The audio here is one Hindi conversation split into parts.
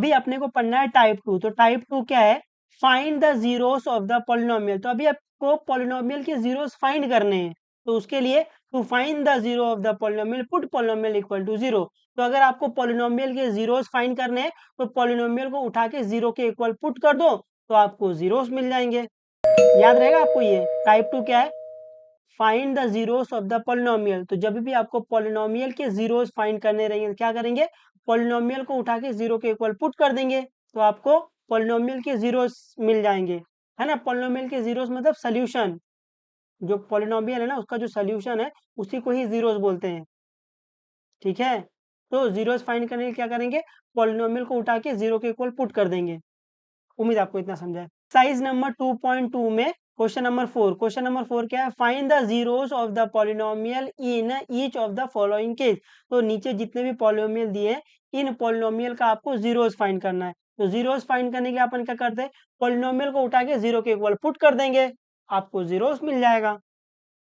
अभी अपने को पढ़ना है टाइप 2। तो टाइप 2 क्या है? Find the zeros of the polynomial. तो अभी आपको पॉलिनोमियल के जीरोस फाइंड करने हैं। तो उसके लिए to find the zero of the polynomial put polynomial equal to zero. तो अगर आपको पॉलिनोमियल के जीरोस फाइंड करने हैं तो पॉलिनोमियल को उठा के जीरो के इक्वल पुट कर दो तो आपको जीरोस मिल जाएंगे। याद रहेगा आपको ये। टाइप 2 क्या है? Find the zeros of the polynomial. तो जब भी आपको पॉलिनोमियल के जीरोस फाइंड करने रहेंगे तो क्या करेंगे? पॉलिनोमियल को उठा के जीरो के इक्वल पुट कर देंगे तो आपको पॉलिनोमियल के जीरोस मिल जाएंगे, है ना। पॉलिनोमियल के जीरोस मतलब सोल्यूशन। जो पॉलिनोमियल है ना उसका जो सोल्यूशन है उसी को ही जीरोस बोलते हैं, ठीक है। तो जीरोस फाइंड करने के लिए क्या करेंगे? पॉलिनोमियल को उठा के जीरो के इक्वल पुट कर देंगे। उम्मीद आपको इतना समझा है। साइज नंबर 2.2 में क्वेश्चन नंबर 4। क्वेश्चन नंबर 4 क्या है? Find the zeros of the polynomial in each of the following case. तो नीचे जितने भी पॉलिनोमियल दिए इन पॉलिनोमियल का आपको जीरोस फाइंड करना है। तो जीरोस फाइंड करने के लिए अपन क्या करते हैं? पॉलिनोमियल को उठा के जीरो के इक्वल पुट कर देंगे, आपको जीरोस मिल जाएगा,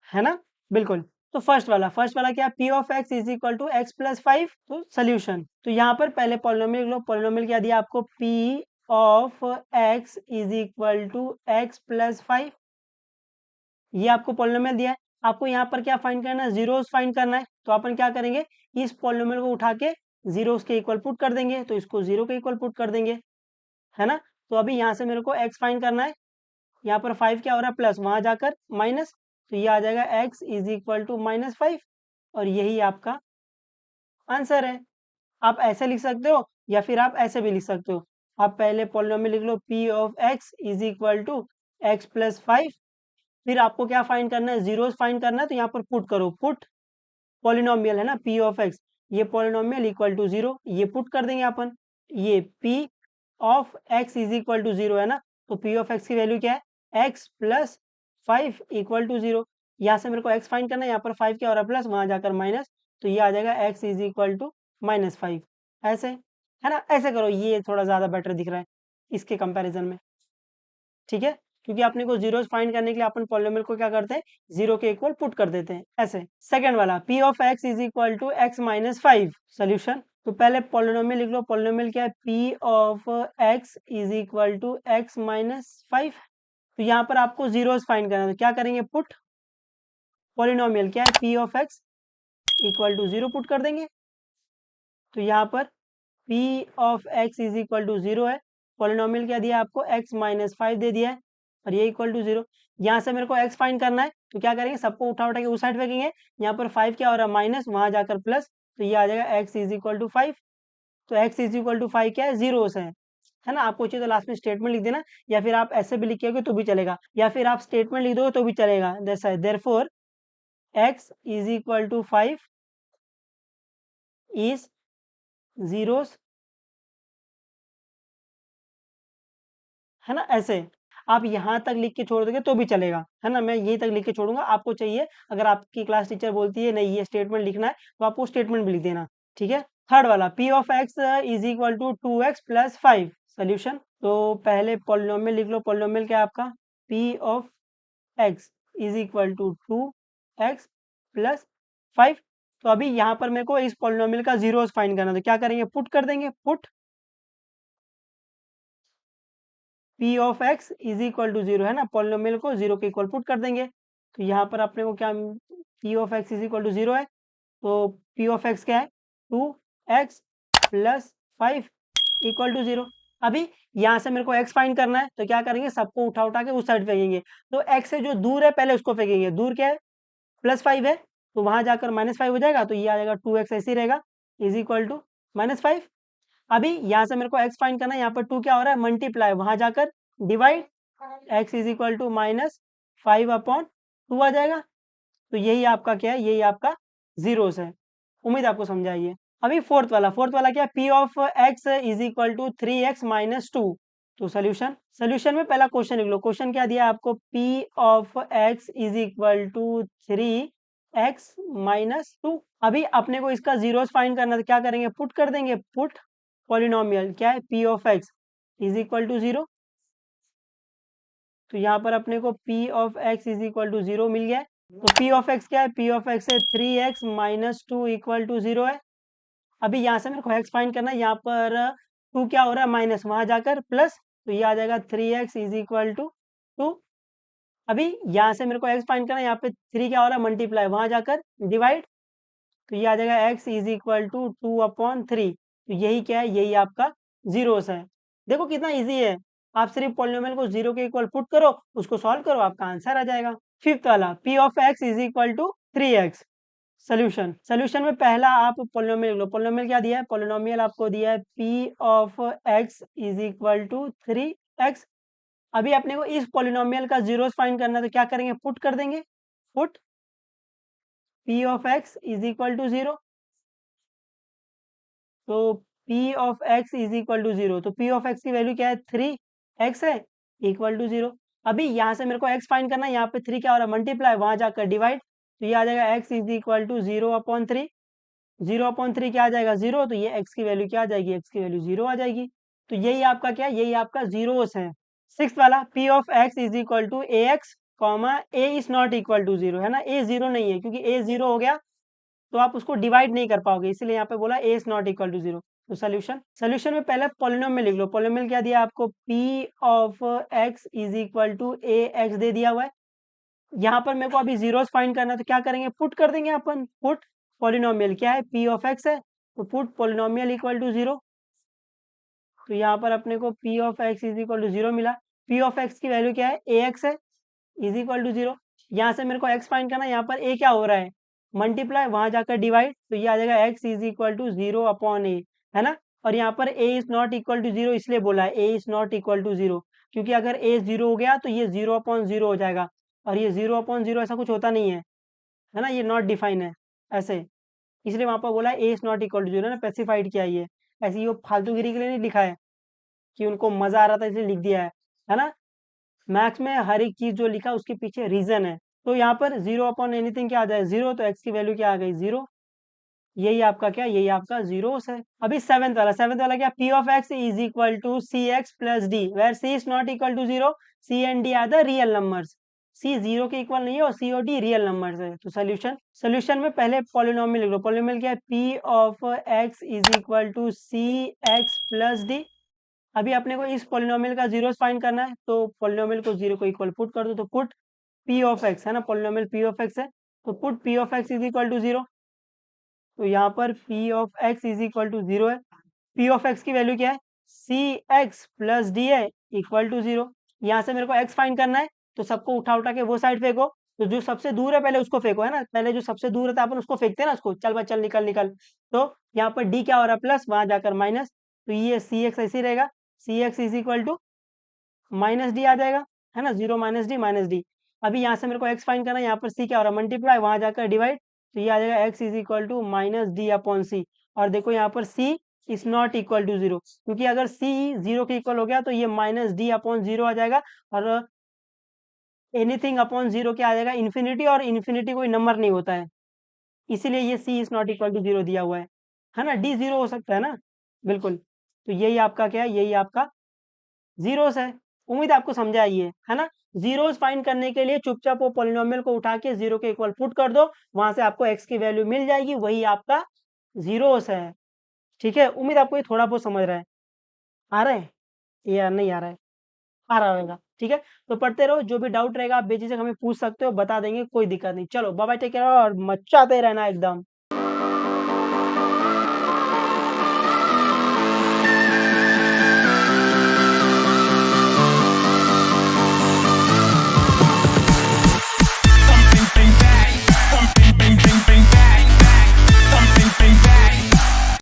है ना। बिल्कुल। तो फर्स्ट वाला क्या? P of x is equal to x plus 5। तो सोल्यूशन। तो यहाँ पर पहले पॉलिनोमियल लो। पॉलिनोमियल क्या दिया आपको? P of x is equal to x plus 5। ये आपको पॉलिनोमियल दिया है। आपको यहाँ पर क्या फाइंड करना है? जीरोस फाइंड करना है। तो अपन क्या करेंगे? इस पॉलिनोमियल को उठा के जीरोस के इक्वल पुट कर देंगे तो इसको जीरो के इक्वल पुट कर देंगे, है ना। तो अभी यहाँ से मेरे को एक्स फाइंड करना है। यहाँ पर 5 क्या हो रहा है? प्लस, वहां जाकर माइनस। तो ये आ जाएगा एक्स इज इक्वल टू -5 और यही आपका आंसर है। आप ऐसे लिख सकते हो या फिर आप ऐसे भी लिख सकते हो। आप पहले पॉलिनोमियल लिख लो P of x is equal to x plus 5। फिर आपको क्या फाइंड करना है? जीरोस फाइंड करना है। तो यहाँ पर पुट करो, पुट पॉलिनोमियल है ना पी ऑफ एक्स, ये पॉलिनोमियल इक्वल टू जीरो, ये पुट कर देंगे अपन। ये p of x is equal to zero है ना। तो पी ऑफ एक्स की वैल्यू क्या है? X plus 5 equal to zero. यहाँ से मेरे को एक्स फाइंड करना है। यहाँ पर 5 क्या हो रहा है? प्लस, वहां जाकर माइनस। तो ये आ जाएगा एक्स इज इक्वल टू -5। ऐसे, है ना। ऐसे करो, ये थोड़ा ज्यादा बेटर दिख रहा है इसके कंपैरिजन में, ठीक है। क्योंकि अपने को जीरोस फाइंड करने के लिए अपन पॉलिनोमियल को क्या करते हैं? जीरो के इक्वल पुट कर देते हैं ऐसे। सेकंड वाला p of x is equal to x minus 5। Solution. तो पहले पॉलिनोमियल लिख लो। पॉलिनोमियल क्या है? P of x is equal to x minus 5। तो यहाँ पर आपको जीरोस फाइंड करना है। तो क्या करेंगे? पुट पॉलिनोमियल क्या है? P of x equal to zero put कर देंगे। तो यहाँ पर p of x is equal to zero है। पॉलिनोमियल क्या दिया आपको? एक्स माइनस 5 दे दिया है और ये इक्वल टू जीरो। यहाँ से मेरे को एक्स फाइंड करना है। तो क्या करेंगे? सबको उठा उठा के उस साइड फेंकेंगे। यहाँ पर 5 क्या हो रहा है? माइनस, वहां जाकर प्लस। तो ये आ जाएगा एक्स इज इक्वल टू 5। तो एक्स इज इक्वल टू 5 क्या है? जीरोस है ना। आपको चाहिए तो लास्ट में स्टेटमेंट लिख देना, या फिर आप ऐसे भी लिखोगे तो भी चलेगा, या फिर आप स्टेटमेंट लिख दोगे तो भी चलेगा। Therefore x is equal to 5 is zeros, है ना। ऐसे आप यहाँ तक लिख के छोड़ दोगे तो भी चलेगा, है ना। मैं यहीं तक लिख के छोड़ूंगा। आपको चाहिए, अगर आपकी क्लास टीचर बोलती है नहीं ये स्टेटमेंट लिखना है तो आपको स्टेटमेंट भी लिख देना, ठीक है। थर्ड वाला p of x is equal to 2x plus 5। Solution. तो पहले पॉलिनोमियल लिख लो। पॉलिनोमियल क्या है आपका? P of x is equal to 2x plus 5। तो अभी यहाँ पर मेरे को इस पॉलिनोमियल का जीरोस फाइंड करना है। तो क्या करेंगे? पुट कर देंगे, put p of x is equal to zero, है ना। पॉलिनोमियल को जीरो के इक्वल पुट कर देंगे। तो यहाँ पर अपने को क्या? P of x is equal to zero है। तो पी ऑफ एक्स क्या है? 2x plus 5 equal to zero. अभी यहाँ से मेरे को x फाइंड करना है। तो क्या करेंगे? सबको उठा उठा के उस साइड फेंकेंगे। तो x से जो दूर है पहले उसको फेंकेंगे। दूर क्या है? +5 है। तो वहां जाकर -5 हो जाएगा। तो ये आ जाएगा 2x ऐसे ही रहेगा इज इक्वल टू -5। अभी यहाँ से मेरे को x फाइंड करना है। यहाँ पर 2 क्या हो रहा है? मल्टीप्लाई, वहां जाकर divide. x is equal to -5/2 आ जाएगा। तो यही आपका क्या है? यही आपका जीरोस है। उम्मीद आपको समझाइए। अभी फोर्थ वाला क्या है? P of x is equal to 3x minus 2। तो सोल्यूशन में पहला क्वेश्चन लिख लो। क्वेश्चन क्या दिया आपको? P of x is equal to 3x minus 2। अभी अपने को इसका जीरोस फाइंड करना है। तो क्या करेंगे? पुट कर देंगे, पुट पॉलिनोमियल क्या है? P of x is equal to zero. तो यहाँ पर अपने को P of x is equal to zero मिल गया है। तो पी ऑफ एक्स क्या है? पी ऑफ एक्स है 3x minus 2 equal to zero है। अभी यहाँ से मेरे को एक्स फाइंड करना है। यहाँ पर टू क्या हो रहा है माइनस, वहां जाकर प्लस, तो ये आ जाएगा 3x इज इक्वल टू 2। अभी यहाँ से मेरे को x फाइंड करना है, यहाँ पे 3 क्या हो रहा है मल्टीप्लाई, वहां जाकर डिवाइड, तो ये आ जाएगा x इज इक्वल टू 2/3। तो यही क्या है, यही आपका जीरोस है। देखो कितना इजी है, आप सिर्फ पॉलिनोमियल को जीरो के इक्वल पुट करो, उसको सॉल्व करो, आपका आंसर आ जाएगा। फिफ्थ वाला p of x is equal to 3x। Solution, solution में पहला आप पोलिनोमियल लो, पोलिनोमियल क्या दिया है, पोलिनोमियल आपको दिया है p of x is equal to 3x। अभी अपने को इस पोलिनोमियल का जीरोस फाइंड करना है, तो क्या करेंगे, पुट कर देंगे, put p of x is equal to 0। तो p of x is equal to 0, तो p ऑफ x की वैल्यू क्या है, 3x है, इक्वल टू 0। अभी यहाँ से मेरे को x फाइंड करना है, यहाँ पे 3 क्या हो रहा है मल्टीप्लाई, वहां जाकर डिवाइड, तो ये आ जाएगा x इज इक्वल टू 0/3। 0/3 क्या आ जाएगा, 0, तो ये x की वैल्यू क्या आ जाएगी, x की वैल्यू 0 आ जाएगी। तो यही आपका क्या, यही आपका जीरोस है। सिक्स वाला p of x is equal to ax comma a is not equal to 0, है ना, a 0 नहीं है, क्योंकि a 0 हो गया तो आप उसको डिवाइड नहीं कर पाओगे, इसलिए यहाँ पे बोला a is not equal to 0। तो सोल्यूशन, सोल्यूशन में पहले पॉलिनोमियल लिख लो, पॉलिनोमियल क्या दिया आपको, p of x is equal to ax दे दिया हुआ है। यहाँ पर मेरे को अभी जीरोस फाइंड करना है, तो क्या करेंगे, पुट कर देंगे अपन, पुट पॉलिनोमियल क्या है, p ऑफ x है, तो पुट पॉलिनोमियल इक्वल टू 0। तो यहाँ पर अपने को p of x is equal to 0 मिला। p ऑफ x की वैल्यू क्या है, ax है, इज इक्वल टू 0। यहाँ से मेरे को x फाइंड करना है, यहाँ पर a क्या हो रहा है मल्टीप्लाई, वहां जाकर डिवाइड, तो ये आ जाएगा x is equal to 0/a, है ना। और यहाँ पर a is not equal to 0 इसलिए बोला है a is not equal to 0, क्योंकि अगर a 0 हो गया तो ये 0/0 हो जाएगा, और ये 0/0 ऐसा कुछ होता नहीं है ना, ये नॉट डिफाइन है ऐसे, इसलिए वहां पर बोला ए इज नॉट इक्वल टू 0 ना, स्पेसिफाइड किया ये, ऐसे ये फालतूगिरी के लिए नहीं लिखा है कि उनको मजा आ रहा था इसलिए लिख दिया है ना। मैथ्स में हर एक चीज जो लिखा है उसके पीछे रीजन है। तो यहाँ पर 0/एनीथिंग क्या आ जाए 0, तो x की वैल्यू क्या आ गई 0। यही आपका क्या, यही आपका जीरोस है। अभी सेवेंथ वाला क्या, p of x is equal to c x plus d, where c is not equal to 0, c and d are the real numbers. c 0 के इक्वल नहीं है और c और d रियल नंबर्स है। तो सोल्यूशन, सोल्यूशन में पहले पॉलिनोमियल लिख लो, पॉलिनोमियल क्या है, p of x is equal to c x plus d. अभी अपने को इस पॉलिनोमियल का जीरोस फाइंड करना है, तो पॉलिनोमियल को 0 को इक्वल पुट कर दो, तो पुट p ऑफ x, है ना, पॉलिनोमियल p ऑफ x है, तो put p of x is equal to 0। तो यहाँ पर p of x is equal to 0 है। p ऑफ x की वैल्यू क्या है, सी एक्स प्लस डी है, इक्वल टू 0। यहाँ से मेरे को x फाइंड करना है, तो सबको उठा उठा के वो साइड फेंको, तो जो सबसे दूर है पहले उसको फेंको, है ना, पहले जो सबसे दूर रहता है अपन उसको फेंकते हैं ना, उसको चल भाई चल निकल निकल। तो यहाँ पर d क्या हो रहा है प्लस, वहां जाकर माइनस, तो ये सी एक्स ऐसे ही रहेगा, C X is equal to minus D आ जाएगा, है ना, 0 माइनस डी माइनस डी। अभी यहाँ से मेरे को x फाइंड करना है, यहाँ पर c क्या हो रहा है मल्टीप्लाई, वहां जाकर डिवाइड, तो ये आ जाएगा x is equal to minus D upon C. और देखो यहाँ पर c is not equal to 0, क्योंकि अगर c 0 के इक्वल हो गया तो ये माइनस डी अपॉन 0 आ जाएगा, और एनीथिंग अपॉन 0 क्या आ जाएगा, इन्फिनिटी, और इन्फिनिटी कोई नंबर नहीं होता है, इसीलिए ये c is not equal to 0 दिया हुआ है ना, d 0 हो सकता है ना, बिल्कुल। तो यही आपका क्या है, यही आपका जीरोस है। उम्मीद है आपको समझा है ना। जीरोस फाइंड करने के लिए चुपचाप वो पॉलिनोमियल को उठा के 0 के इक्वल पुट कर दो, वहां से आपको x की वैल्यू मिल जाएगी, वही आपका जीरोस है। ठीक है, उम्मीद आपको ये थोड़ा बहुत समझ रहा है, आ रहा है या नहीं आ रहा है, आ रहा होगा, ठीक है। तो पढ़ते रहो, जो भी डाउट रहेगा आप बेझिझक हमें पूछ सकते हो, बता देंगे, कोई दिक्कत नहीं। चलो बाय बाय, टेक केयर, और मचाते रहना एकदम।